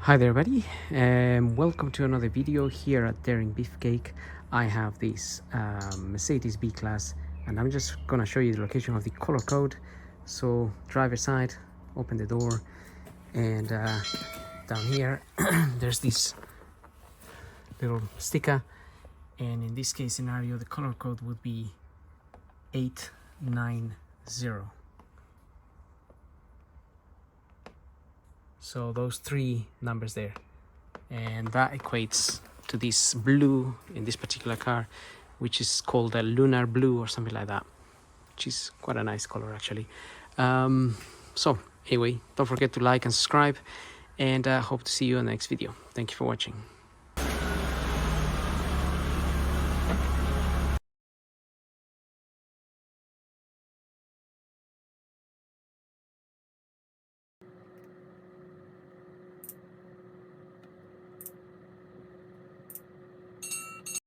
Hi there everybody, welcome to another video here at Daring Beefcake. I have this Mercedes B-Class and I'm just gonna show you the location of the color code. So driver side, open the door, and down here there's this little sticker, and in this case scenario the color code would be 890. So those three numbers there, and that equates to this blue in this particular car, which is called a lunar blue or something like that, which is quite a nice color actually. So anyway, don't forget to like and subscribe, and hope to see you in the next video. Thank you for watching.